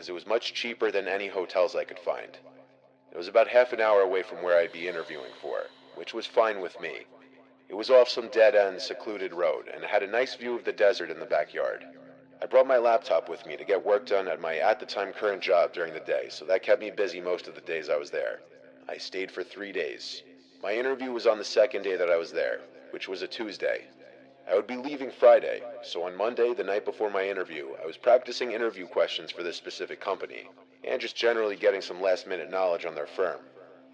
because it was much cheaper than any hotels I could find. It was about half an hour away from where I'd be interviewing for, which was fine with me. It was off some dead-end, secluded road, and it had a nice view of the desert in the backyard. I brought my laptop with me to get work done at my at-the-time current job during the day, so that kept me busy most of the days I was there. I stayed for 3 days. My interview was on the second day that I was there, which was a Tuesday. I would be leaving Friday, so on Monday, the night before my interview, I was practicing interview questions for this specific company, and just generally getting some last-minute knowledge on their firm.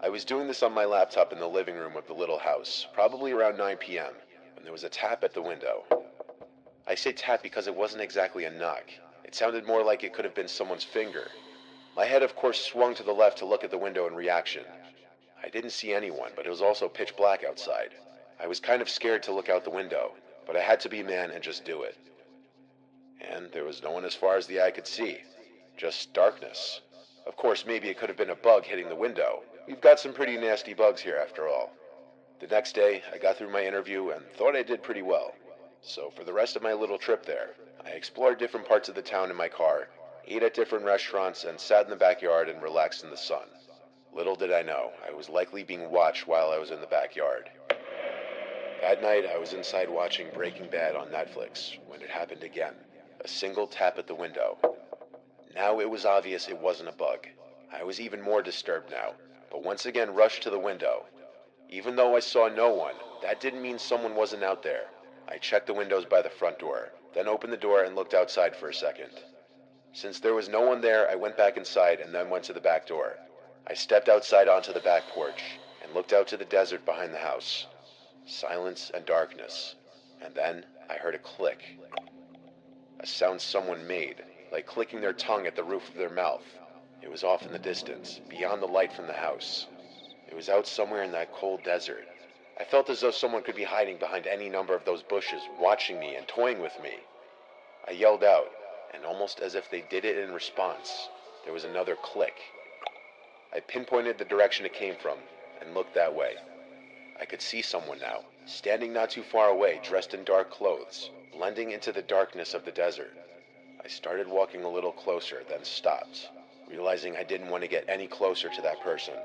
I was doing this on my laptop in the living room of the little house, probably around 9 p.m., when there was a tap at the window. I say tap because it wasn't exactly a knock. It sounded more like it could have been someone's finger. My head, of course, swung to the left to look at the window in reaction. I didn't see anyone, but it was also pitch black outside. I was kind of scared to look out the window, but I had to be a man and just do it. And there was no one as far as the eye could see. Just darkness. Of course, maybe it could have been a bug hitting the window. We've got some pretty nasty bugs here after all. The next day, I got through my interview and thought I did pretty well. So for the rest of my little trip there, I explored different parts of the town in my car, ate at different restaurants, and sat in the backyard and relaxed in the sun. Little did I know, I was likely being watched while I was in the backyard. That night, I was inside watching Breaking Bad on Netflix when it happened again. A single tap at the window. Now it was obvious it wasn't a bug. I was even more disturbed now, but once again rushed to the window. Even though I saw no one, that didn't mean someone wasn't out there. I checked the windows by the front door, then opened the door and looked outside for a second. Since there was no one there, I went back inside and then went to the back door. I stepped outside onto the back porch and looked out to the desert behind the house. Silence and darkness. And then I heard a click. A sound someone made, like clicking their tongue at the roof of their mouth. It was off in the distance, beyond the light from the house. It was out somewhere in that cold desert. I felt as though someone could be hiding behind any number of those bushes, watching me and toying with me. I yelled out, and almost as if they did it in response, there was another click. I pinpointed the direction it came from, and looked that way. I could see someone now, standing not too far away, dressed in dark clothes, blending into the darkness of the desert. I started walking a little closer, then stopped, realizing I didn't want to get any closer to that person.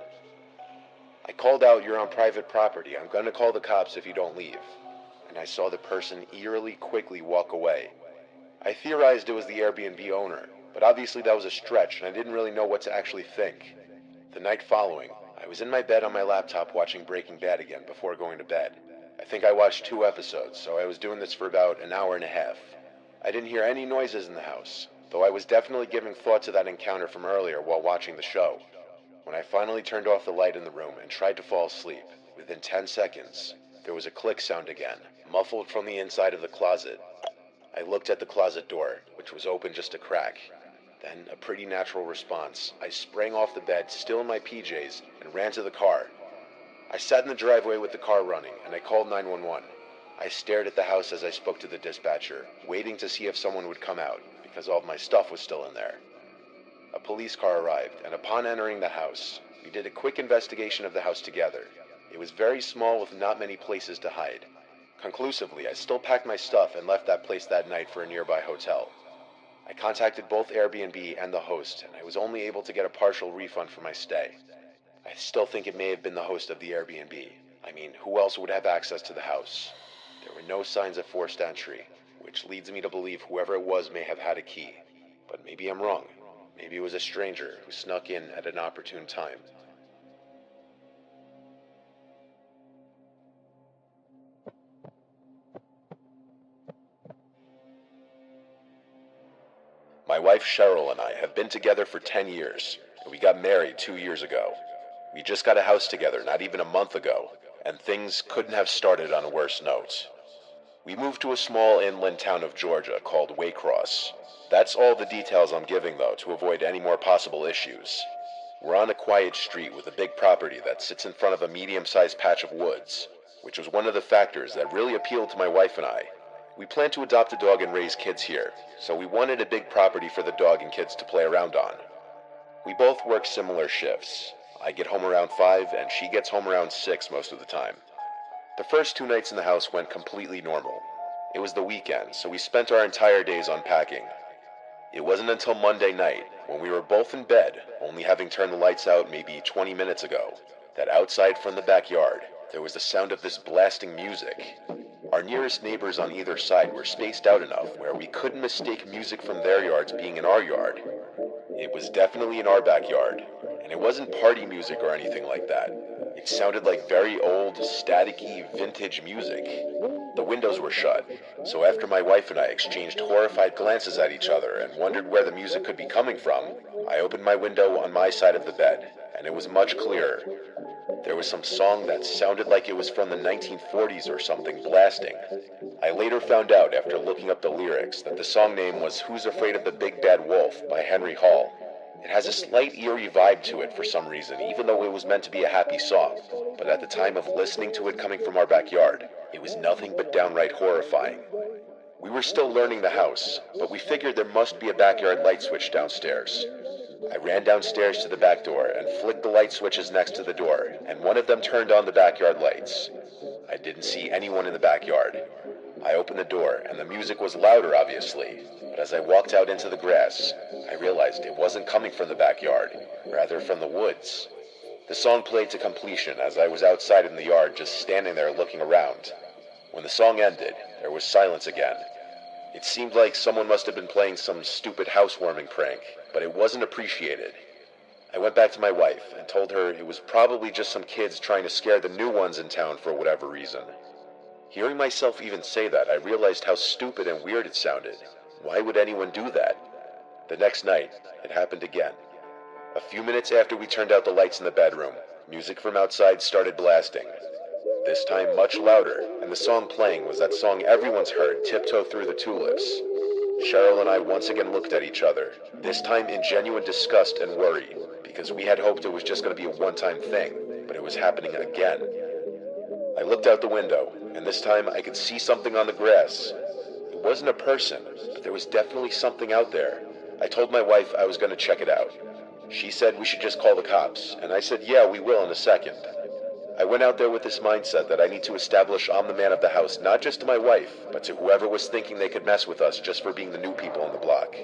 I called out, "You're on private property. I'm going to call the cops if you don't leave." And I saw the person eerily quickly walk away. I theorized it was the Airbnb owner, but obviously that was a stretch and I didn't really know what to actually think. The night following, I was in my bed on my laptop watching Breaking Bad again before going to bed. I think I watched 2 episodes, so I was doing this for about an hour and a half. I didn't hear any noises in the house, though I was definitely giving thought to that encounter from earlier while watching the show. When I finally turned off the light in the room and tried to fall asleep, within 10 seconds, there was a click sound again, muffled from the inside of the closet. I looked at the closet door, which was open just a crack. Then, a pretty natural response, I sprang off the bed, still in my PJs, and ran to the car. I sat in the driveway with the car running, and I called 911. I stared at the house as I spoke to the dispatcher, waiting to see if someone would come out, because all of my stuff was still in there. A police car arrived, and upon entering the house, we did a quick investigation of the house together. It was very small with not many places to hide. Conclusively, I still packed my stuff and left that place that night for a nearby hotel. I contacted both Airbnb and the host, and I was only able to get a partial refund for my stay. I still think it may have been the host of the Airbnb. I mean, who else would have access to the house? There were no signs of forced entry, which leads me to believe whoever it was may have had a key. But maybe I'm wrong. Maybe it was a stranger who snuck in at an opportune time. My wife Cheryl and I have been together for 10 years, and we got married 2 years ago. We just got a house together not even a month ago, and things couldn't have started on a worse note. We moved to a small inland town of Georgia called Waycross. That's all the details I'm giving, though, to avoid any more possible issues. We're on a quiet street with a big property that sits in front of a medium-sized patch of woods, which was one of the factors that really appealed to my wife and I. We plan to adopt a dog and raise kids here, so we wanted a big property for the dog and kids to play around on. We both work similar shifts. I get home around 5 and she gets home around 6 most of the time. The first 2 nights in the house went completely normal. It was the weekend, so we spent our entire days unpacking. It wasn't until Monday night, when we were both in bed, only having turned the lights out maybe 20 minutes ago, that outside from the backyard, there was the sound of this blasting music. Our nearest neighbors on either side were spaced out enough where we couldn't mistake music from their yards being in our yard. It was definitely in our backyard, and it wasn't party music or anything like that. It sounded like very old, staticky, vintage music. The windows were shut, so after my wife and I exchanged horrified glances at each other and wondered where the music could be coming from, I opened my window on my side of the bed, and it was much clearer. There was some song that sounded like it was from the 1940s or something blasting. I later found out after looking up the lyrics that the song name was Who's Afraid of the Big Bad Wolf by Henry Hall. It has a slight eerie vibe to it for some reason, even though it was meant to be a happy song. But at the time of listening to it coming from our backyard, it was nothing but downright horrifying. We were still learning the house, but we figured there must be a backyard light switch downstairs. I ran downstairs to the back door and flicked the light switches next to the door, and one of them turned on the backyard lights. I didn't see anyone in the backyard. I opened the door, and the music was louder, obviously, but as I walked out into the grass, I realized it wasn't coming from the backyard, rather from the woods. The song played to completion as I was outside in the yard just standing there looking around. When the song ended, there was silence again. It seemed like someone must have been playing some stupid housewarming prank, but it wasn't appreciated. I went back to my wife and told her it was probably just some kids trying to scare the new ones in town for whatever reason. Hearing myself even say that, I realized how stupid and weird it sounded. Why would anyone do that? The next night, it happened again. A few minutes after we turned out the lights in the bedroom, music from outside started blasting. This time much louder, and the song playing was that song everyone's heard, Tiptoe Through the Tulips. Cheryl and I once again looked at each other, this time in genuine disgust and worry, because we had hoped it was just going to be a one-time thing, but it was happening again. I looked out the window, and this time I could see something on the grass. It wasn't a person, but there was definitely something out there. I told my wife I was going to check it out. She said we should just call the cops, and I said yeah, we will in a second. I went out there with this mindset that I need to establish I'm the man of the house, not just to my wife, but to whoever was thinking they could mess with us just for being the new people on the block.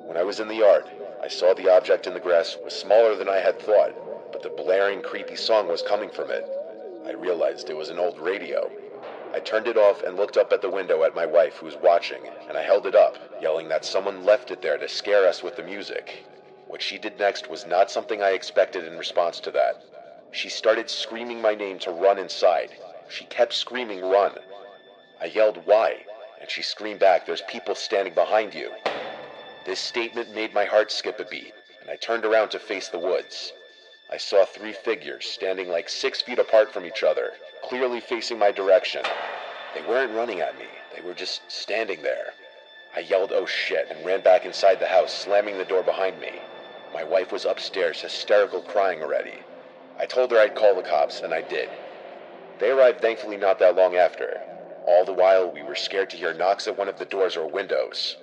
When I was in the yard, I saw the object in the grass was smaller than I had thought, but the blaring, creepy song was coming from it. I realized it was an old radio. I turned it off and looked up at the window at my wife who was watching, and I held it up, yelling that someone left it there to scare us with the music. What she did next was not something I expected in response to that. She started screaming my name to run inside. She kept screaming, "Run." I yelled, "Why?" And she screamed back, "There's people standing behind you." This statement made my heart skip a beat, and I turned around to face the woods. I saw 3 figures standing like 6 feet apart from each other, clearly facing my direction. They weren't running at me, they were just standing there. I yelled, "Oh shit," and ran back inside the house, slamming the door behind me. My wife was upstairs, hysterical, crying already. I told her I'd call the cops, and I did. They arrived thankfully not that long after. All the while, we were scared to hear knocks at one of the doors or windows.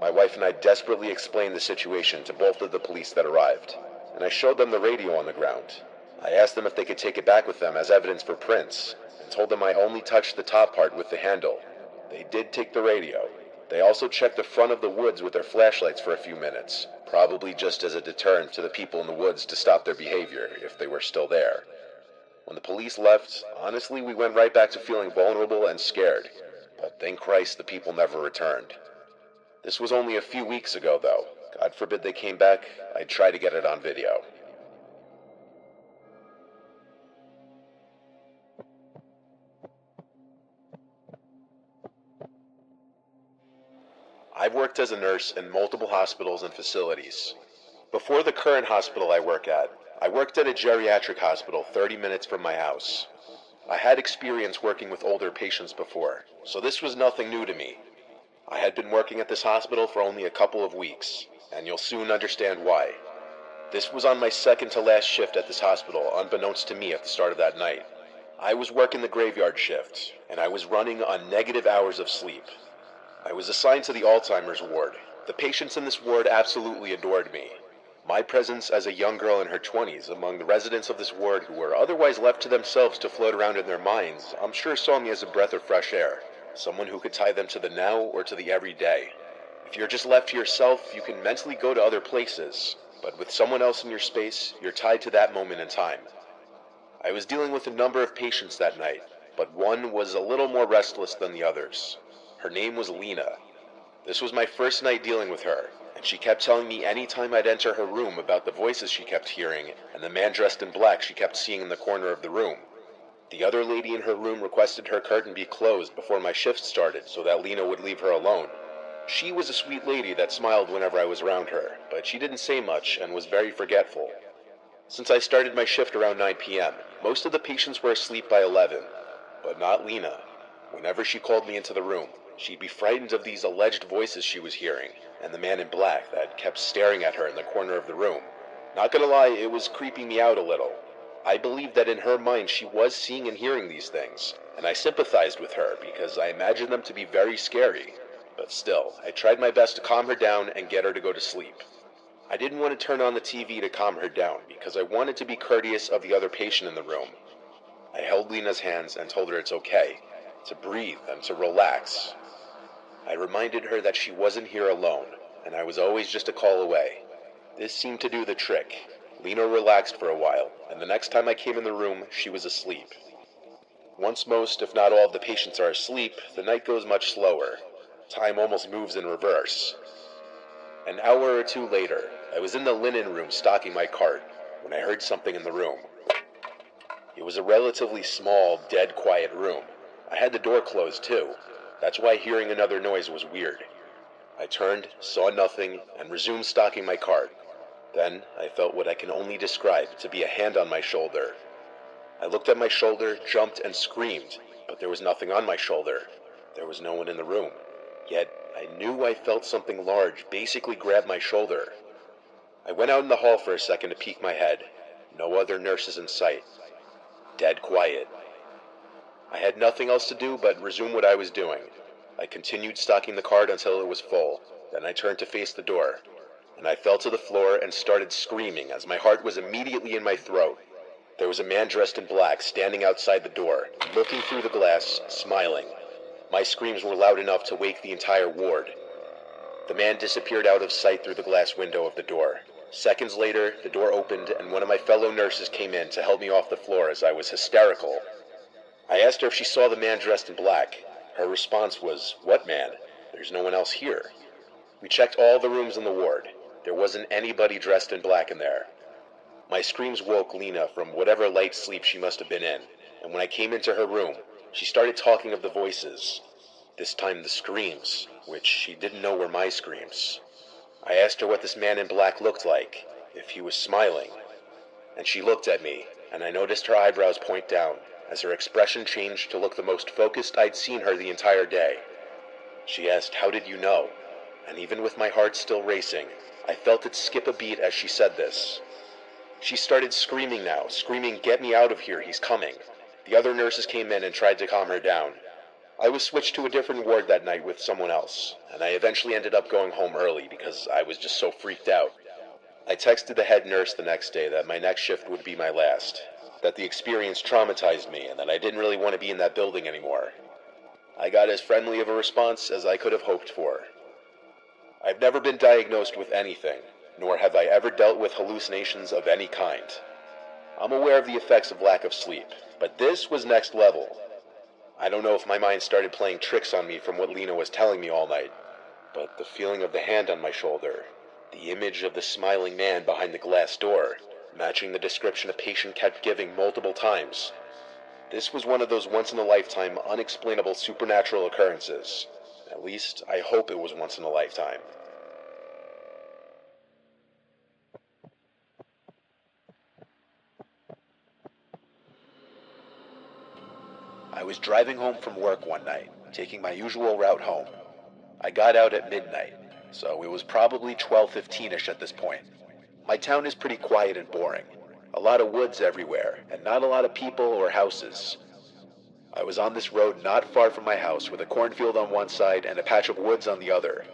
My wife and I desperately explained the situation to both of the police that arrived, and I showed them the radio on the ground. I asked them if they could take it back with them as evidence for prints, and told them I only touched the top part with the handle. They did take the radio. They also checked the front of the woods with their flashlights for a few minutes, probably just as a deterrent to the people in the woods to stop their behavior if they were still there. When the police left, honestly, we went right back to feeling vulnerable and scared, but thank Christ the people never returned. This was only a few weeks ago, though. God forbid they came back, I'd try to get it on video. I've worked as a nurse in multiple hospitals and facilities. Before the current hospital I work at, I worked at a geriatric hospital 30 minutes from my house. I had experience working with older patients before, so this was nothing new to me. I had been working at this hospital for only a couple of weeks, and you'll soon understand why. This was on my second to last shift at this hospital, unbeknownst to me at the start of that night. I was working the graveyard shift, and I was running on negative hours of sleep. I was assigned to the Alzheimer's ward. The patients in this ward absolutely adored me. My presence as a young girl in her 20s among the residents of this ward who were otherwise left to themselves to float around in their minds, I'm sure saw me as a breath of fresh air, someone who could tie them to the now or to the everyday. If you're just left to yourself, you can mentally go to other places, but with someone else in your space, you're tied to that moment in time. I was dealing with a number of patients that night, but one was a little more restless than the others. Her name was Lena. This was my first night dealing with her, and she kept telling me any time I'd enter her room about the voices she kept hearing and the man dressed in black she kept seeing in the corner of the room. The other lady in her room requested her curtain be closed before my shift started so that Lena would leave her alone. She was a sweet lady that smiled whenever I was around her, but she didn't say much and was very forgetful. Since I started my shift around 9 p.m., most of the patients were asleep by 11, but not Lena. Whenever she called me into the room, she'd be frightened of these alleged voices she was hearing, and the man in black that kept staring at her in the corner of the room. Not gonna lie, it was creeping me out a little. I believed that in her mind she was seeing and hearing these things, and I sympathized with her because I imagined them to be very scary. But still, I tried my best to calm her down and get her to go to sleep. I didn't want to turn on the TV to calm her down because I wanted to be courteous of the other patient in the room. I held Lena's hands and told her it's okay, to breathe and to relax. I reminded her that she wasn't here alone, and I was always just a call away. This seemed to do the trick. Lena relaxed for a while, and the next time I came in the room, she was asleep. Once most, if not all, of the patients are asleep, the night goes much slower. Time almost moves in reverse. An hour or two later, I was in the linen room stocking my cart when I heard something in the room. It was a relatively small, dead quiet room. I had the door closed too. That's why hearing another noise was weird. I turned, saw nothing, and resumed stocking my cart. Then I felt what I can only describe to be a hand on my shoulder. I looked at my shoulder, jumped, and screamed, but there was nothing on my shoulder. There was no one in the room. Yet I knew I felt something large basically grab my shoulder. I went out in the hall for a second to peek my head. No other nurses in sight. Dead quiet. I had nothing else to do but resume what I was doing. I continued stocking the cart until it was full. Then I turned to face the door, and I fell to the floor and started screaming as my heart was immediately in my throat. There was a man dressed in black standing outside the door, looking through the glass, smiling. My screams were loud enough to wake the entire ward. The man disappeared out of sight through the glass window of the door. Seconds later, the door opened and one of my fellow nurses came in to help me off the floor as I was hysterical. I asked her if she saw the man dressed in black. Her response was, "What man? There's no one else here." We checked all the rooms in the ward. There wasn't anybody dressed in black in there. My screams woke Lena from whatever light sleep she must have been in, and when I came into her room, she started talking of the voices. This time the screams, which she didn't know were my screams. I asked her what this man in black looked like, if he was smiling, and she looked at me, and I noticed her eyebrows point down, as her expression changed to look the most focused I'd seen her the entire day. She asked, "How did you know?" And even with my heart still racing, I felt it skip a beat as she said this. She started screaming now, screaming, "Get me out of here, he's coming." The other nurses came in and tried to calm her down. I was switched to a different ward that night with someone else, and I eventually ended up going home early because I was just so freaked out. I texted the head nurse the next day that my next shift would be my last, that the experience traumatized me, and that I didn't really want to be in that building anymore. I got as friendly of a response as I could have hoped for. I've never been diagnosed with anything, nor have I ever dealt with hallucinations of any kind. I'm aware of the effects of lack of sleep, but this was next level. I don't know if my mind started playing tricks on me from what Lena was telling me all night, but the feeling of the hand on my shoulder, the image of the smiling man behind the glass door, matching the description a patient kept giving multiple times. This was one of those once-in-a-lifetime, unexplainable supernatural occurrences. At least, I hope it was once in a lifetime. I was driving home from work one night, taking my usual route home. I got out at midnight, so it was probably 12:15ish at this point. My town is pretty quiet and boring. A lot of woods everywhere, and not a lot of people or houses. I was on this road not far from my house with a cornfield on one side and a patch of woods on the other.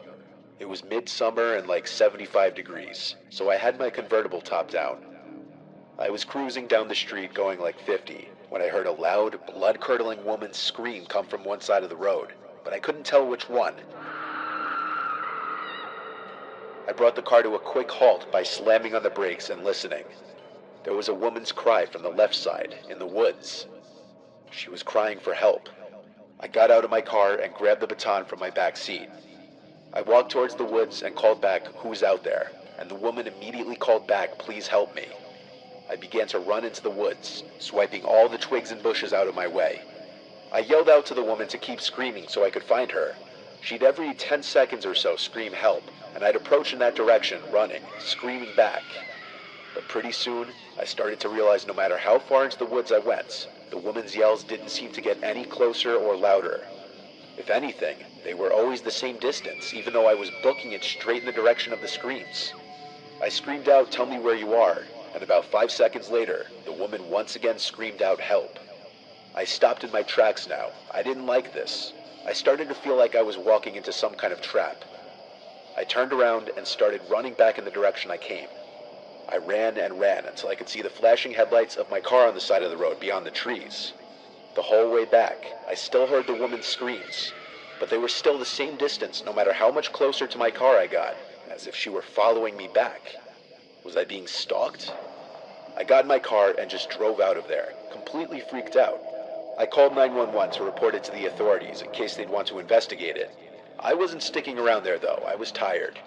It was midsummer and like 75 degrees, so I had my convertible top down. I was cruising down the street going like 50 when I heard a loud, blood-curdling woman's scream come from one side of the road, but I couldn't tell which one. I brought the car to a quick halt by slamming on the brakes and listening. There was a woman's cry from the left side, in the woods. She was crying for help. I got out of my car and grabbed the baton from my back seat. I walked towards the woods and called back, "Who's out there?" And the woman immediately called back, "Please help me." I began to run into the woods, swiping all the twigs and bushes out of my way. I yelled out to the woman to keep screaming so I could find her. She'd every 10 seconds or so scream help, and I'd approach in that direction, running, screaming back. But pretty soon, I started to realize no matter how far into the woods I went, the woman's yells didn't seem to get any closer or louder. If anything, they were always the same distance, even though I was booking it straight in the direction of the screams. I screamed out, "Tell me where you are," and about 5 seconds later, the woman once again screamed out, "Help." I stopped in my tracks now. I didn't like this. I started to feel like I was walking into some kind of trap. I turned around and started running back in the direction I came. I ran and ran until I could see the flashing headlights of my car on the side of the road beyond the trees. The whole way back, I still heard the woman's screams, but they were still the same distance no matter how much closer to my car I got, as if she were following me back. Was I being stalked? I got in my car and just drove out of there, completely freaked out. I called 911 to report it to the authorities in case they'd want to investigate it. I wasn't sticking around there though, I was tired.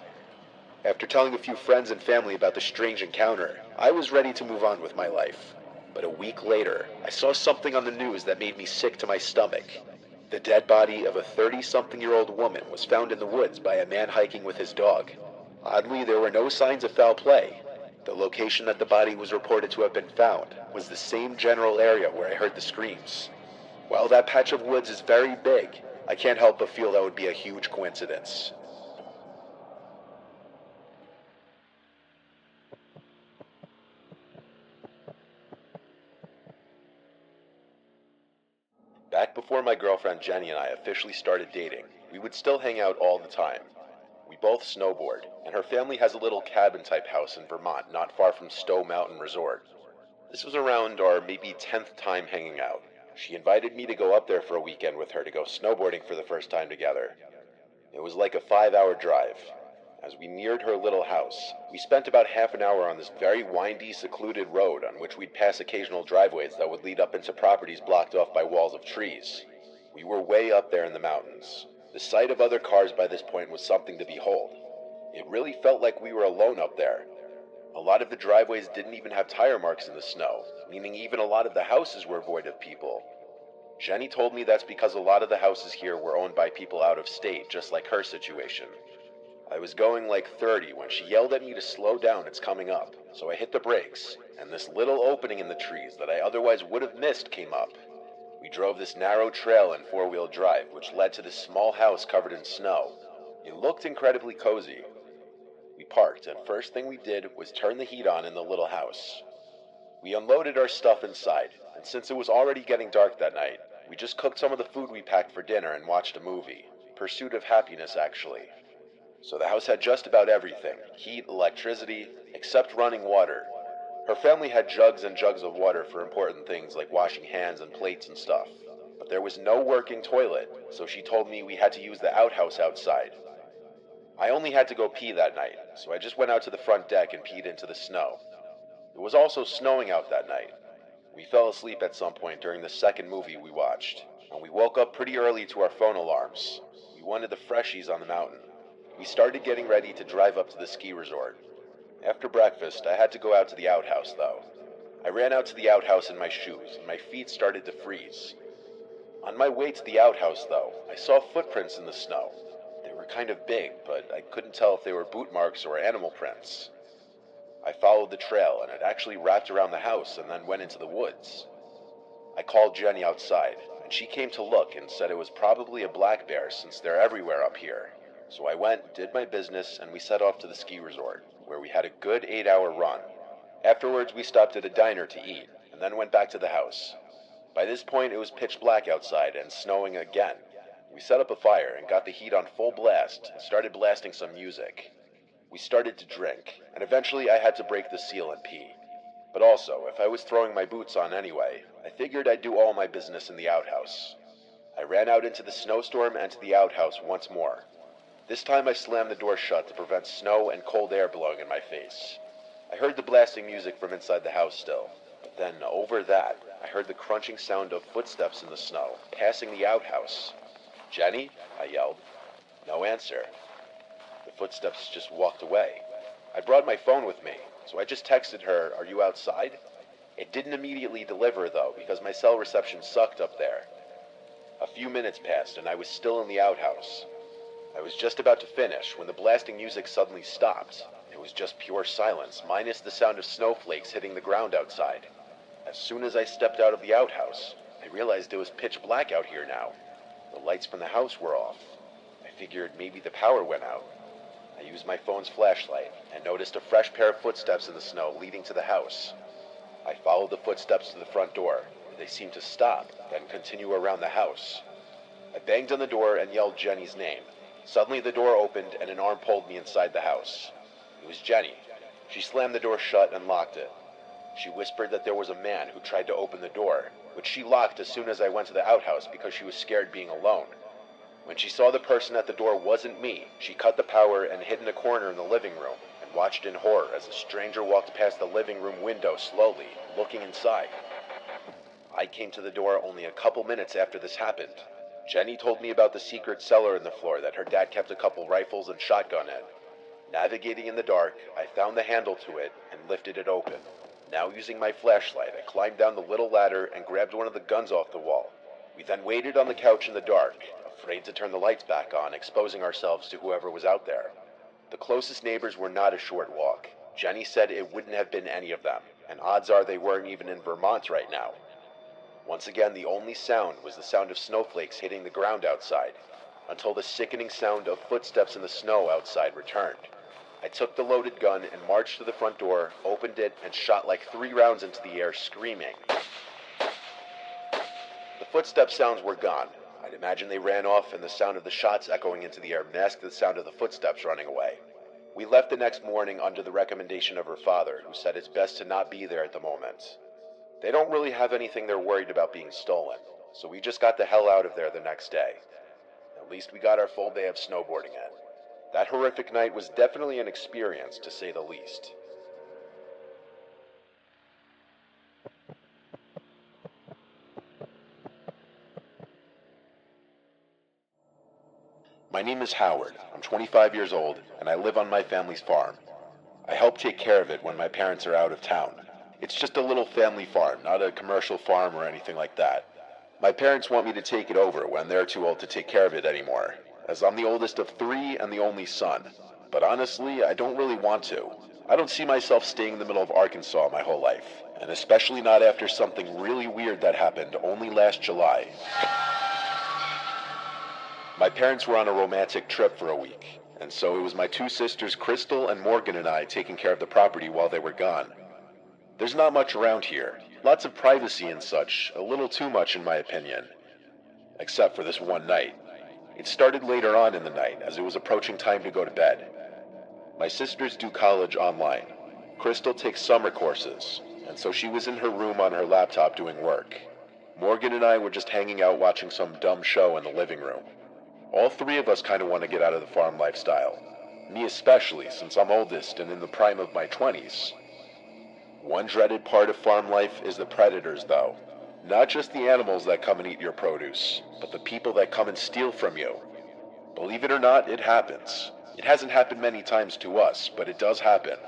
After telling a few friends and family about the strange encounter, I was ready to move on with my life. But a week later, I saw something on the news that made me sick to my stomach. The dead body of a 30-something-year-old woman was found in the woods by a man hiking with his dog. Oddly, there were no signs of foul play. The location that the body was reported to have been found was the same general area where I heard the screams. While that patch of woods is very big, I can't help but feel that would be a huge coincidence. Back before my girlfriend Jenny and I officially started dating, we would still hang out all the time. We both snowboard, and her family has a little cabin-type house in Vermont not far from Stowe Mountain Resort. This was around our maybe 10th time hanging out. She invited me to go up there for a weekend with her to go snowboarding for the first time together. It was like a 5-hour drive. As we neared her little house, we spent about half an hour on this very windy, secluded road on which we'd pass occasional driveways that would lead up into properties blocked off by walls of trees. We were way up there in the mountains. The sight of other cars by this point was something to behold. It really felt like we were alone up there. A lot of the driveways didn't even have tire marks in the snow, meaning even a lot of the houses were void of people. Jenny told me that's because a lot of the houses here were owned by people out of state, just like her situation. I was going like 30 when she yelled at me to slow down, it's coming up. So I hit the brakes, and this little opening in the trees that I otherwise would have missed came up. We drove this narrow trail in four-wheel drive, which led to this small house covered in snow. It looked incredibly cozy. We parked, and first thing we did was turn the heat on in the little house. We unloaded our stuff inside, and since it was already getting dark that night, we just cooked some of the food we packed for dinner and watched a movie. Pursuit of Happiness, actually. So the house had just about everything, heat, electricity, except running water. Her family had jugs and jugs of water for important things like washing hands and plates and stuff. But there was no working toilet, so she told me we had to use the outhouse outside. I only had to go pee that night, so I just went out to the front deck and peed into the snow. It was also snowing out that night. We fell asleep at some point during the second movie we watched, and we woke up pretty early to our phone alarms. We wanted the freshies on the mountain. We started getting ready to drive up to the ski resort. After breakfast, I had to go out to the outhouse, though. I ran out to the outhouse in my shoes, and my feet started to freeze. On my way to the outhouse, though, I saw footprints in the snow. They were kind of big, but I couldn't tell if they were boot marks or animal prints. I followed the trail, and it actually wrapped around the house and then went into the woods. I called Jenny outside, and she came to look and said it was probably a black bear since they're everywhere up here. So I went, did my business, and we set off to the ski resort, where we had a good 8-hour run. Afterwards, we stopped at a diner to eat, and then went back to the house. By this point, it was pitch black outside and snowing again. We set up a fire and got the heat on full blast and started blasting some music. We started to drink, and eventually I had to break the seal and pee. But also, if I was throwing my boots on anyway, I figured I'd do all my business in the outhouse. I ran out into the snowstorm and to the outhouse once more. This time I slammed the door shut to prevent snow and cold air blowing in my face. I heard the blasting music from inside the house still, but then over that, I heard the crunching sound of footsteps in the snow, passing the outhouse. "Jenny?" I yelled. No answer. The footsteps just walked away. I brought my phone with me, so I just texted her, "Are you outside?" It didn't immediately deliver, though, because my cell reception sucked up there. A few minutes passed, and I was still in the outhouse. I was just about to finish when the blasting music suddenly stopped. It was just pure silence, minus the sound of snowflakes hitting the ground outside. As soon as I stepped out of the outhouse, I realized it was pitch black out here now. The lights from the house were off. I figured maybe the power went out. I used my phone's flashlight and noticed a fresh pair of footsteps in the snow leading to the house. I followed the footsteps to the front door. They seemed to stop, then continue around the house. I banged on the door and yelled Jenny's name. Suddenly the door opened and an arm pulled me inside the house. It was Jenny. She slammed the door shut and locked it. She whispered that there was a man who tried to open the door, which she locked as soon as I went to the outhouse because she was scared being alone. When she saw the person at the door wasn't me, she cut the power and hid in a corner in the living room and watched in horror as a stranger walked past the living room window slowly, looking inside. I came to the door only a couple minutes after this happened. Jenny told me about the secret cellar in the floor that her dad kept a couple rifles and shotgun in. Navigating in the dark, I found the handle to it and lifted it open. Now using my flashlight, I climbed down the little ladder and grabbed one of the guns off the wall. We then waited on the couch in the dark, afraid to turn the lights back on, exposing ourselves to whoever was out there. The closest neighbors were not a short walk. Jenny said it wouldn't have been any of them, and odds are they weren't even in Vermont right now. Once again, the only sound was the sound of snowflakes hitting the ground outside, until the sickening sound of footsteps in the snow outside returned. I took the loaded gun and marched to the front door, opened it, and shot like 3 rounds into the air, screaming. The footstep sounds were gone. I'd imagine they ran off, and the sound of the shots echoing into the air masked the sound of the footsteps running away. We left the next morning under the recommendation of her father, who said it's best to not be there at the moment. They don't really have anything they're worried about being stolen, so we just got the hell out of there the next day. At least we got our full day of snowboarding in. That horrific night was definitely an experience, to say the least. My name is Howard. I'm 25 years old, and I live on my family's farm. I help take care of it when my parents are out of town. It's just a little family farm, not a commercial farm or anything like that. My parents want me to take it over when they're too old to take care of it anymore, as I'm the oldest of 3 and the only son. But honestly, I don't really want to. I don't see myself staying in the middle of Arkansas my whole life, and especially not after something really weird that happened only last July. My parents were on a romantic trip for a week, and so it was my 2 sisters, Crystal and Morgan, and I taking care of the property while they were gone. There's not much around here. Lots of privacy and such, a little too much in my opinion. Except for this one night. It started later on in the night, as it was approaching time to go to bed. My sisters do college online. Crystal takes summer courses, and so she was in her room on her laptop doing work. Morgan and I were just hanging out watching some dumb show in the living room. All 3 of us kind of want to get out of the farm lifestyle. Me especially, since I'm oldest and in the prime of my 20s. One dreaded part of farm life is the predators, though. Not just the animals that come and eat your produce, but the people that come and steal from you. Believe it or not, it happens. It hasn't happened many times to us, but it does happen.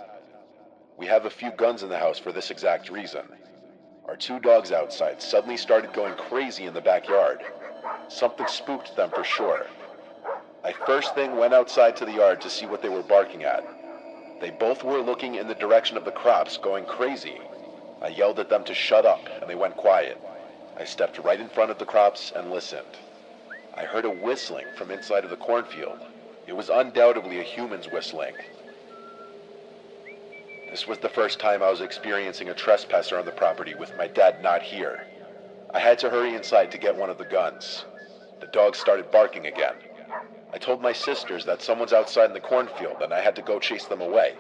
We have a few guns in the house for this exact reason. Our 2 dogs outside suddenly started going crazy in the backyard. Something spooked them for sure. I first thing went outside to the yard to see what they were barking at. They both were looking in the direction of the crops, going crazy. I yelled at them to shut up, and they went quiet. I stepped right in front of the crops and listened. I heard a whistling from inside of the cornfield. It was undoubtedly a human's whistling. This was the first time I was experiencing a trespasser on the property with my dad not here. I had to hurry inside to get one of the guns. The dogs started barking again. I told my sisters that someone's outside in the cornfield and I had to go chase them away.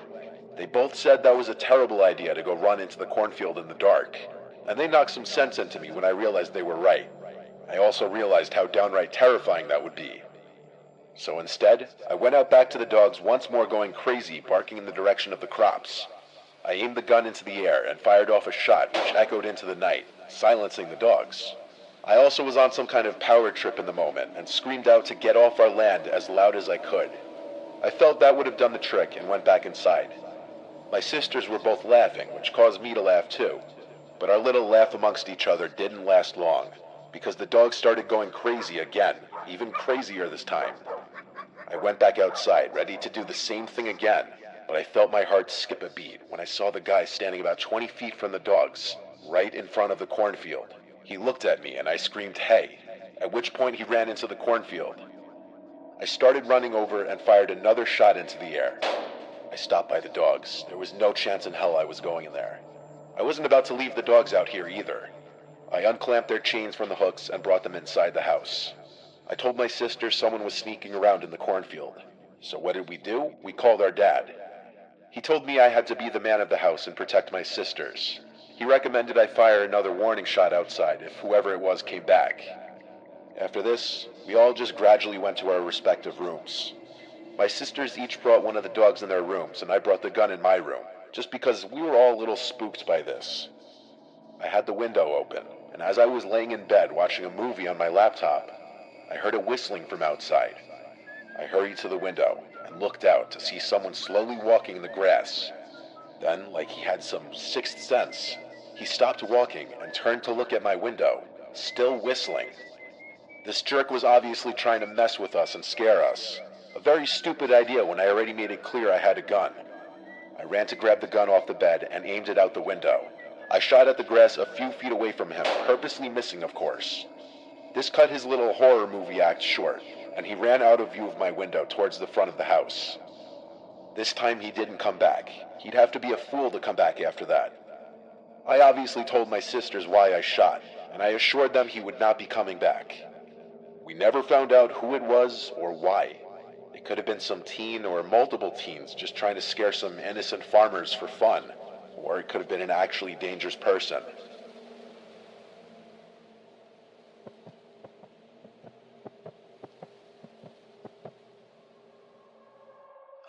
They both said that was a terrible idea to go run into the cornfield in the dark, and they knocked some sense into me when I realized they were right. I also realized how downright terrifying that would be. So instead, I went out back to the dogs once more going crazy, barking in the direction of the crops. I aimed the gun into the air and fired off a shot which echoed into the night, silencing the dogs. I also was on some kind of power trip in the moment and screamed out to get off our land as loud as I could. I felt that would have done the trick and went back inside. My sisters were both laughing, which caused me to laugh too. But our little laugh amongst each other didn't last long, because the dogs started going crazy again, even crazier this time. I went back outside, ready to do the same thing again, but I felt my heart skip a beat when I saw the guy standing about 20 feet from the dogs, right in front of the cornfield. He looked at me and I screamed, "Hey," at which point he ran into the cornfield. I started running over and fired another shot into the air. I stopped by the dogs. There was no chance in hell I was going in there. I wasn't about to leave the dogs out here either. I unclamped their chains from the hooks and brought them inside the house. I told my sister someone was sneaking around in the cornfield. So what did we do? We called our dad. He told me I had to be the man of the house and protect my sisters. He recommended I fire another warning shot outside if whoever it was came back. After this, we all just gradually went to our respective rooms. My sisters each brought one of the dogs in their rooms, and I brought the gun in my room, just because we were all a little spooked by this. I had the window open, and as I was laying in bed watching a movie on my laptop, I heard a whistling from outside. I hurried to the window and looked out to see someone slowly walking in the grass. Then, like he had some sixth sense, he stopped walking and turned to look at my window, still whistling. This jerk was obviously trying to mess with us and scare us. A very stupid idea when I already made it clear I had a gun. I ran to grab the gun off the bed and aimed it out the window. I shot at the grass a few feet away from him, purposely missing, of course. This cut his little horror movie act short, and he ran out of view of my window towards the front of the house. This time he didn't come back. He'd have to be a fool to come back after that. I obviously told my sisters why I shot, and I assured them he would not be coming back. We never found out who it was or why. It could have been some teen or multiple teens just trying to scare some innocent farmers for fun, or it could have been an actually dangerous person.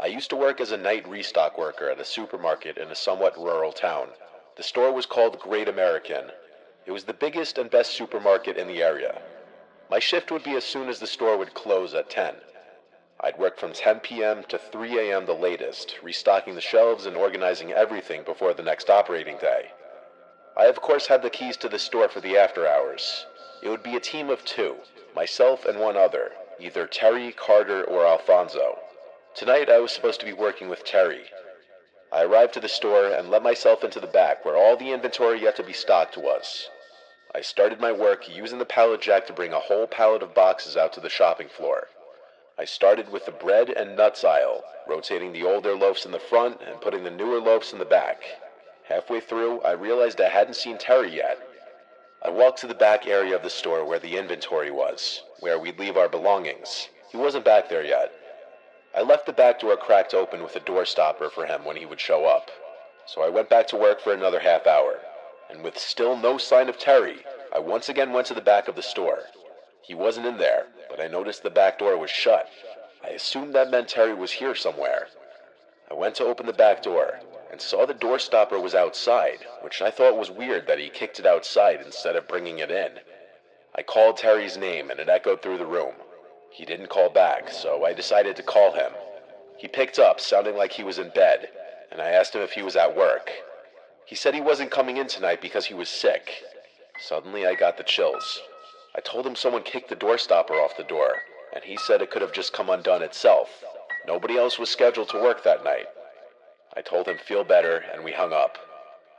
I used to work as a night restock worker at a supermarket in a somewhat rural town. The store was called Great American. It was the biggest and best supermarket in the area. My shift would be as soon as the store would close at 10. I'd work from 10 p.m. to 3 a.m. the latest, restocking the shelves and organizing everything before the next operating day. I of course had the keys to the store for the after hours. It would be a team of two, myself and one other, either Terry, Carter, or Alfonso. Tonight I was supposed to be working with Terry. I arrived to the store and let myself into the back where all the inventory yet to be stocked was. I started my work using the pallet jack to bring a whole pallet of boxes out to the shopping floor. I started with the bread and nuts aisle, rotating the older loaves in the front and putting the newer loaves in the back. Halfway through, I realized I hadn't seen Terry yet. I walked to the back area of the store where the inventory was, where we'd leave our belongings. He wasn't back there yet. I left the back door cracked open with a door stopper for him when he would show up. So I went back to work for another half hour. And with still no sign of Terry, I once again went to the back of the store. He wasn't in there, but I noticed the back door was shut. I assumed that meant Terry was here somewhere. I went to open the back door, and saw the door stopper was outside, which I thought was weird that he kicked it outside instead of bringing it in. I called Terry's name and it echoed through the room. He didn't call back, so I decided to call him. He picked up, sounding like he was in bed, and I asked him if he was at work. He said he wasn't coming in tonight because he was sick. Suddenly I got the chills. I told him someone kicked the door stopper off the door, and he said it could have just come undone itself. Nobody else was scheduled to work that night. I told him feel better, and we hung up.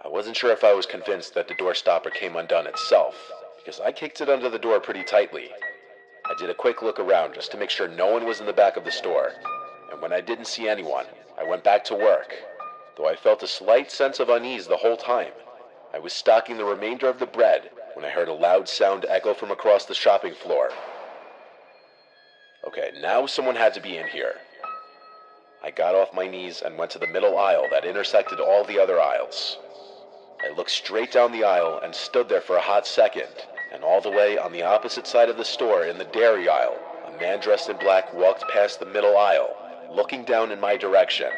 I wasn't sure if I was convinced that the door stopper came undone itself, because I kicked it under the door pretty tightly. I did a quick look around just to make sure no one was in the back of the store, and when I didn't see anyone, I went back to work. Though I felt a slight sense of unease the whole time. I was stocking the remainder of the bread when I heard a loud sound echo from across the shopping floor. Okay, now someone had to be in here. I got off my knees and went to the middle aisle that intersected all the other aisles. I looked straight down the aisle and stood there for a hot second, and all the way on the opposite side of the store in the dairy aisle, a a man dressed in black walked past the middle aisle, looking down in my direction.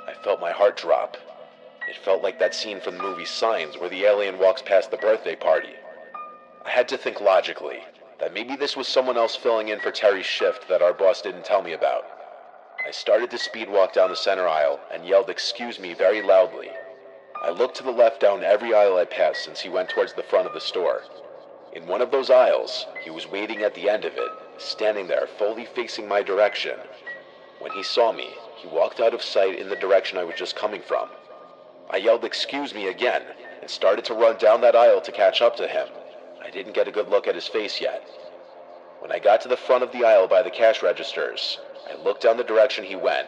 I felt my heart drop. It felt like that scene from the movie Signs where the alien walks past the birthday party. I had to think logically, that maybe this was someone else filling in for Terry's shift that our boss didn't tell me about. I started to speed walk down the center aisle and yelled "excuse me" very loudly. I looked to the left down every aisle I passed since he went towards the front of the store. In one of those aisles, he was waiting at the end of it, standing there fully facing my direction. When he saw me, he walked out of sight in the direction I was just coming from. I yelled "excuse me" again and started to run down that aisle to catch up to him. I didn't get a good look at his face yet. When I got to the front of the aisle by the cash registers, I looked down the direction he went,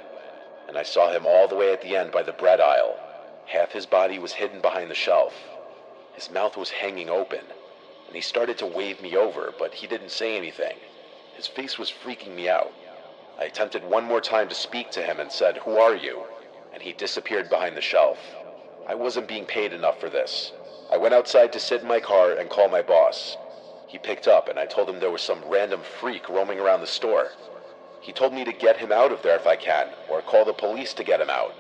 and I saw him all the way at the end by the bread aisle. Half his body was hidden behind the shelf. His mouth was hanging open, and he started to wave me over, but he didn't say anything. His face was freaking me out. I attempted one more time to speak to him and said, "Who are you?" And he disappeared behind the shelf. I wasn't being paid enough for this. I went outside to sit in my car and call my boss. He picked up and I told him there was some random freak roaming around the store. He told me to get him out of there if I can, or call the police to get him out.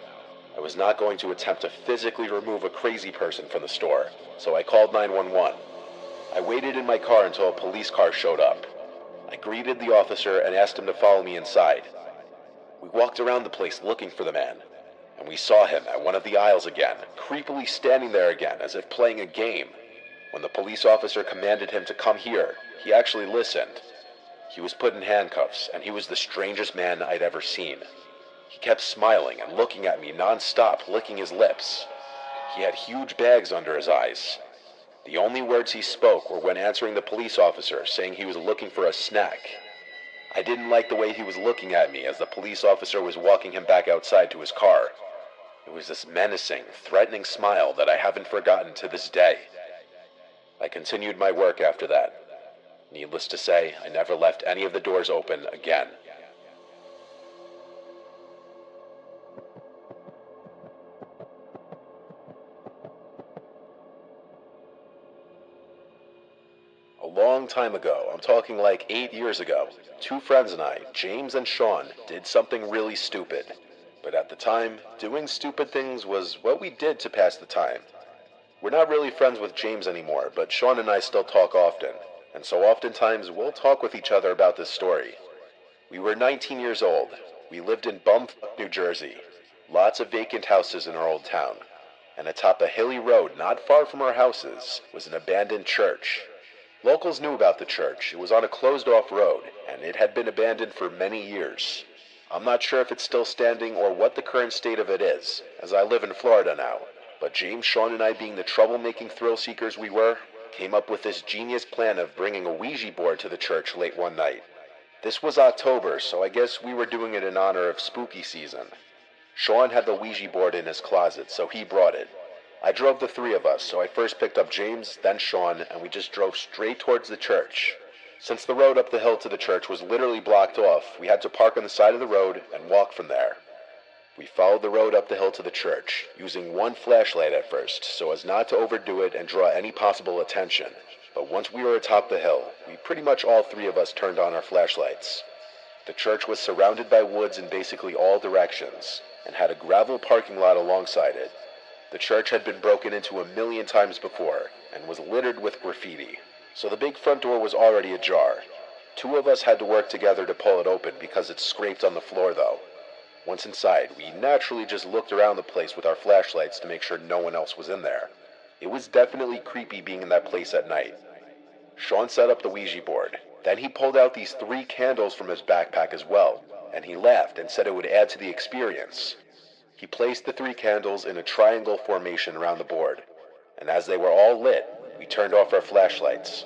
I was not going to attempt to physically remove a crazy person from the store, so I called 911. I waited in my car until a police car showed up. I greeted the officer and asked him to follow me inside. We walked around the place looking for the man, and we saw him at one of the aisles again, creepily standing there again as if playing a game. When the police officer commanded him to come here, he actually listened. He was put in handcuffs, and he was the strangest man I'd ever seen. He kept smiling and looking at me non-stop, licking his lips. He had huge bags under his eyes. The only words he spoke were when answering the police officer, saying he was looking for a snack. I didn't like the way he was looking at me as the police officer was walking him back outside to his car. It was this menacing, threatening smile that I haven't forgotten to this day. I continued my work after that. Needless to say, I never left any of the doors open again. A long time ago, I'm talking like 8 years ago, two friends and I, James and Sean, did something really stupid. But at the time, doing stupid things was what we did to pass the time. We're not really friends with James anymore, but Sean and I still talk often, and so oftentimes we'll talk with each other about this story. We were 19 years old. We lived in Bumfuck, New Jersey. Lots of vacant houses in our old town. And atop a hilly road not far from our houses was an abandoned church. Locals knew about the church. It was on a closed-off road, and it had been abandoned for many years. I'm not sure if it's still standing or what the current state of it is, as I live in Florida now. But James, Sean, and I, being the troublemaking thrill-seekers we were, came up with this genius plan of bringing a Ouija board to the church late one night. This was October, so I guess we were doing it in honor of spooky season. Sean had the Ouija board in his closet, so he brought it. I drove the three of us, so I first picked up James, then Sean, and we just drove straight towards the church. Since the road up the hill to the church was literally blocked off, we had to park on the side of the road and walk from there. We followed the road up the hill to the church, using one flashlight at first, so as not to overdo it and draw any possible attention. But once we were atop the hill, we pretty much all three of us turned on our flashlights. The church was surrounded by woods in basically all directions, and had a gravel parking lot alongside it. The church had been broken into 1,000,000 times before, and was littered with graffiti, so the big front door was already ajar. Two of us had to work together to pull it open because it scraped on the floor though. Once inside, we naturally just looked around the place with our flashlights to make sure no one else was in there. It was definitely creepy being in that place at night. Sean set up the Ouija board. Then he pulled out these 3 candles from his backpack as well, and he laughed and said it would add to the experience. He placed the 3 candles in a triangle formation around the board, and as they were all lit, we turned off our flashlights.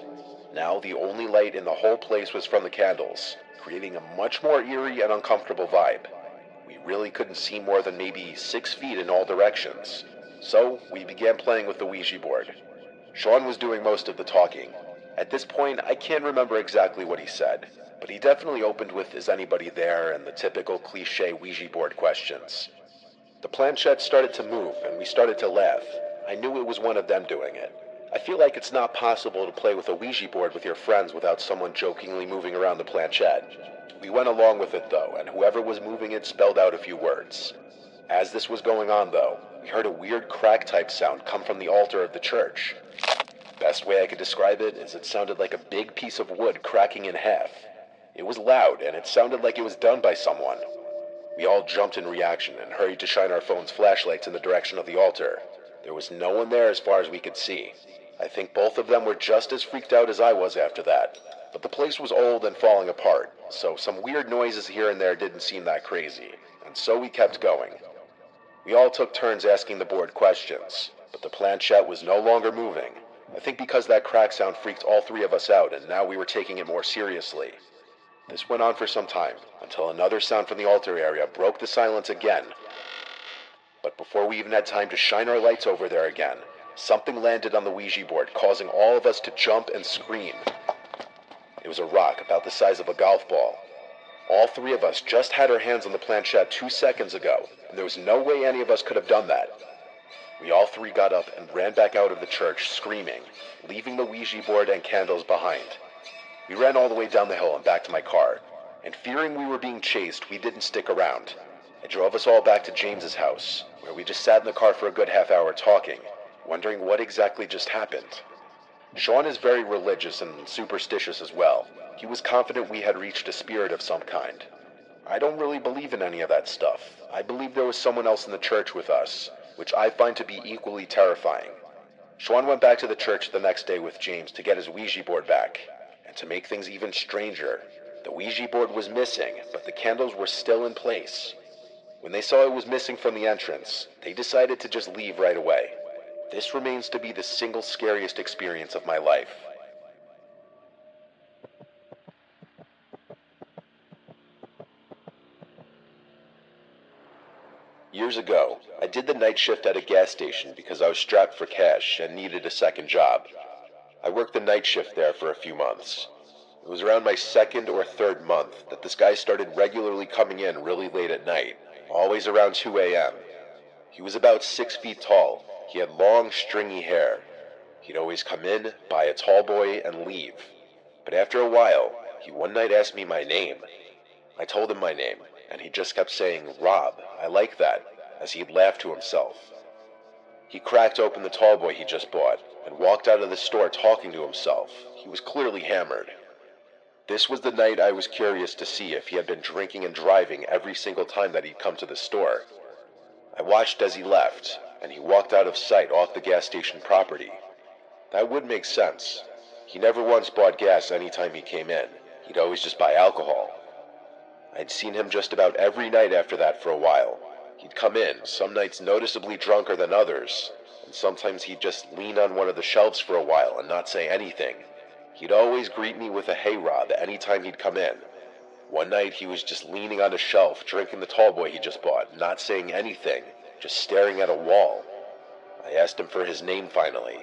Now the only light in the whole place was from the candles, creating a much more eerie and uncomfortable vibe. We really couldn't see more than maybe 6 feet in all directions, so we began playing with the Ouija board. Sean was doing most of the talking. At this point, I can't remember exactly what he said, but he definitely opened with "Is anybody there?" and the typical cliche Ouija board questions. The planchette started to move, and we started to laugh. I knew it was one of them doing it. I feel like it's not possible to play with a Ouija board with your friends without someone jokingly moving around the planchette. We went along with it though, and whoever was moving it spelled out a few words. As this was going on though, we heard a weird crack-type sound come from the altar of the church. Best way I could describe it is it sounded like a big piece of wood cracking in half. It was loud, and it sounded like it was done by someone. We all jumped in reaction and hurried to shine our phone's flashlights in the direction of the altar. There was no one there as far as we could see. I think both of them were just as freaked out as I was after that. But the place was old and falling apart, so some weird noises here and there didn't seem that crazy, and so we kept going. We all took turns asking the board questions, but the planchette was no longer moving. I think because that crack sound freaked all three of us out, and now we were taking it more seriously. This went on for some time, until another sound from the altar area broke the silence again. But before we even had time to shine our lights over there again, something landed on the Ouija board, causing all of us to jump and scream. It was a rock about the size of a golf ball. All three of us just had our hands on the planchette 2 seconds ago, and there was no way any of us could have done that. We all three got up and ran back out of the church, screaming, leaving the Ouija board and candles behind. We ran all the way down the hill and back to my car, and fearing we were being chased, we didn't stick around. I drove us all back to James's house, where we just sat in the car for a good half hour talking, wondering what exactly just happened. Sean is very religious and superstitious as well. He was confident we had reached a spirit of some kind. I don't really believe in any of that stuff. I believe there was someone else in the church with us, which I find to be equally terrifying. Sean went back to the church the next day with James to get his Ouija board back. And to make things even stranger, the Ouija board was missing, but the candles were still in place. When they saw it was missing from the entrance, they decided to just leave right away. This remains to be the single scariest experience of my life. Years ago, I did the night shift at a gas station because I was strapped for cash and needed a second job. I worked the night shift there for a few months. It was around my second or third month that this guy started regularly coming in really late at night, always around 2 a.m. He was about 6 feet tall. He had long, stringy hair. He'd always come in, buy a tall boy, and leave. But after a while, he one night asked me my name. I told him my name, and he just kept saying, "Rob, I like that," as he'd laugh to himself. He cracked open the tall boy he just bought, and walked out of the store talking to himself. He was clearly hammered. This was the night I was curious to see if he had been drinking and driving every single time that he'd come to the store. I watched as he left, and he walked out of sight off the gas station property. That would make sense. He never once bought gas any time he came in. He'd always just buy alcohol. I'd seen him just about every night after that for a while. He'd come in, some nights noticeably drunker than others, and sometimes he'd just lean on one of the shelves for a while and not say anything. He'd always greet me with a "Hey Rob" any time he'd come in. One night he was just leaning on a shelf, drinking the tall boy he just bought, not saying anything, just staring at a wall. I asked him for his name finally.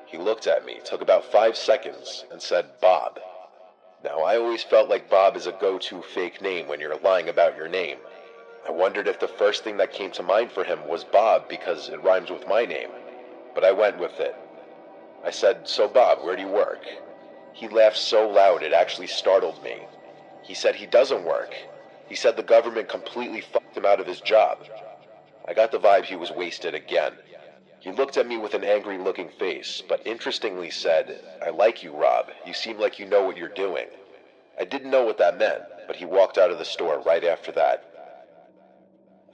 He looked at me, took about 5 seconds, and said, "Bob." Now I always felt like Bob is a go-to fake name when you're lying about your name. I wondered if the first thing that came to mind for him was Bob because it rhymes with my name, but I went with it. I said, "So Bob, where do you work?" He laughed so loud it actually startled me. He said he doesn't work. He said the government completely fucked him out of his job. I got the vibe he was wasted again. He looked at me with an angry-looking face, but interestingly said, "I like you, Rob. You seem like you know what you're doing." I didn't know what that meant, but he walked out of the store right after that.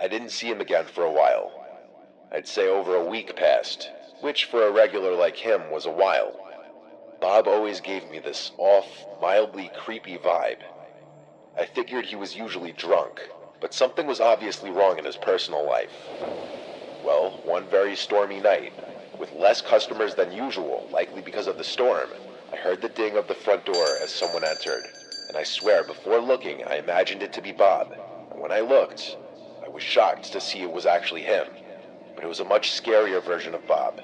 I didn't see him again for a while. I'd say over a week passed, which for a regular like him was a while. Bob always gave me this off, mildly creepy vibe. I figured he was usually drunk, but something was obviously wrong in his personal life. Well, one very stormy night, with less customers than usual, likely because of the storm, I heard the ding of the front door as someone entered, and I swear before looking I imagined it to be Bob, and when I looked, I was shocked to see it was actually him. But it was a much scarier version of Bob.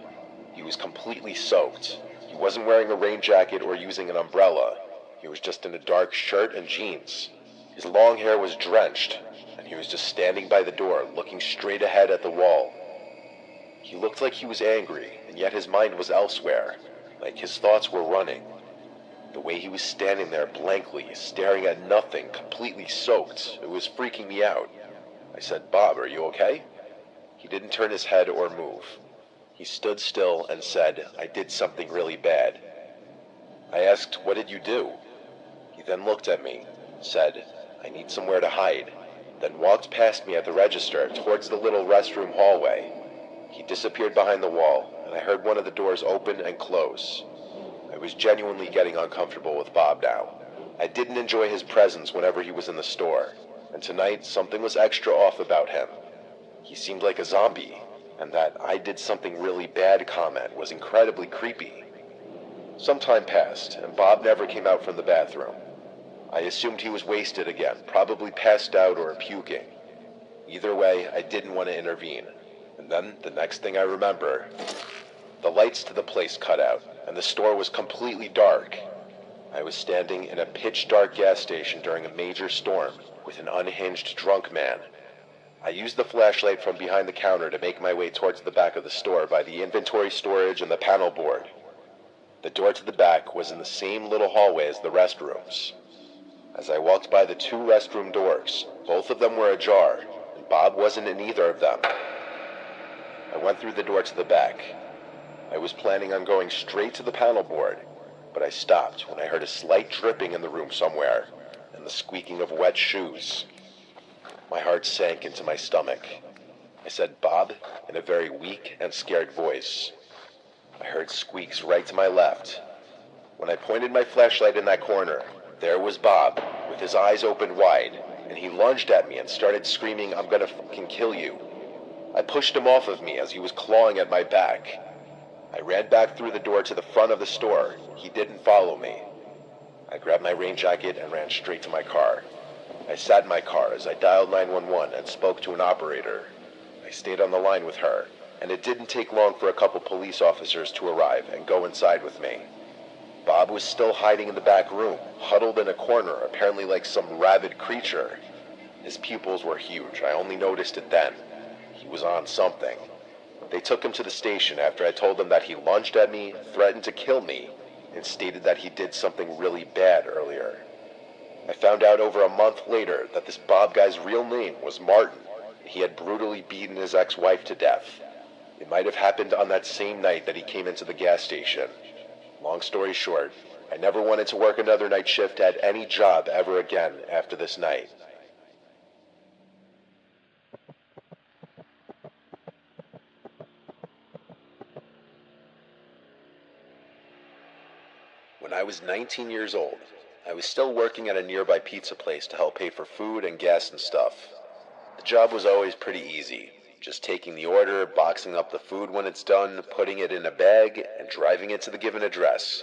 He was completely soaked. He wasn't wearing a rain jacket or using an umbrella. He was just in a dark shirt and jeans. His long hair was drenched, and he was just standing by the door, looking straight ahead at the wall. He looked like he was angry, and yet his mind was elsewhere, like his thoughts were running. The way he was standing there blankly, staring at nothing, completely soaked, it was freaking me out. I said, "Bob, are you okay?" He didn't turn his head or move. He stood still and said, "I did something really bad." I asked, "What did you do?" He then looked at me, said, "I need somewhere to hide," then walked past me at the register towards the little restroom hallway. He disappeared behind the wall, and I heard one of the doors open and close. I was genuinely getting uncomfortable with Bob now. I didn't enjoy his presence whenever he was in the store, and tonight something was extra off about him. He seemed like a zombie, and that "I did something really bad" comment was incredibly creepy. Some time passed, and Bob never came out from the bathroom. I assumed he was wasted again, probably passed out or puking. Either way, I didn't want to intervene. And then, the next thing I remember, the lights to the place cut out, and the store was completely dark. I was standing in a pitch-dark gas station during a major storm with an unhinged drunk man. I used the flashlight from behind the counter to make my way towards the back of the store by the inventory storage and the panel board. The door to the back was in the same little hallway as the restrooms. As I walked by the two restroom doors, both of them were ajar, and Bob wasn't in either of them. I went through the door to the back. I was planning on going straight to the panel board, but I stopped when I heard a slight dripping in the room somewhere, and the squeaking of wet shoes. My heart sank into my stomach. I said, "Bob," in a very weak and scared voice. I heard squeaks right to my left. When I pointed my flashlight in that corner, there was Bob, with his eyes open wide, and he lunged at me and started screaming, "I'm gonna fucking kill you." I pushed him off of me as he was clawing at my back. I ran back through the door to the front of the store. He didn't follow me. I grabbed my rain jacket and ran straight to my car. I sat in my car as I dialed 911 and spoke to an operator. I stayed on the line with her, and it didn't take long for a couple police officers to arrive and go inside with me. Bob was still hiding in the back room, huddled in a corner, apparently like some rabid creature. His pupils were huge. I only noticed it then. He was on something. They took him to the station after I told them that he lunged at me, threatened to kill me, and stated that he did something really bad earlier. I found out over a month later that this Bob guy's real name was Martin. He had brutally beaten his ex-wife to death. It might have happened on that same night that he came into the gas station. Long story short, I never wanted to work another night shift at any job ever again after this night. When I was 19 years old, I was still working at a nearby pizza place to help pay for food and gas and stuff. The job was always pretty easy, just taking the order, boxing up the food when it's done, putting it in a bag, and driving it to the given address.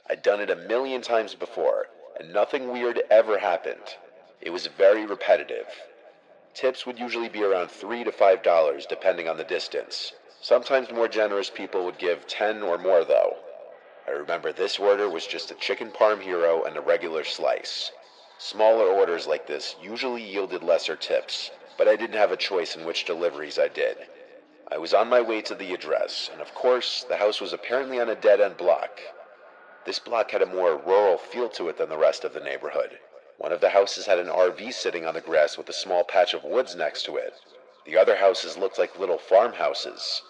I'd done it a million times before, and nothing weird ever happened. It was very repetitive. Tips would usually be around $3 to $5 depending on the distance. Sometimes more generous people would give 10 or more though. I remember this order was just a chicken parm hero and a regular slice. Smaller orders like this usually yielded lesser tips, but I didn't have a choice in which deliveries I did. I was on my way to the address, and of course, the house was apparently on a dead-end block. This block had a more rural feel to it than the rest of the neighborhood. One of the houses had an RV sitting on the grass with a small patch of woods next to it. The other houses looked like little farmhouses.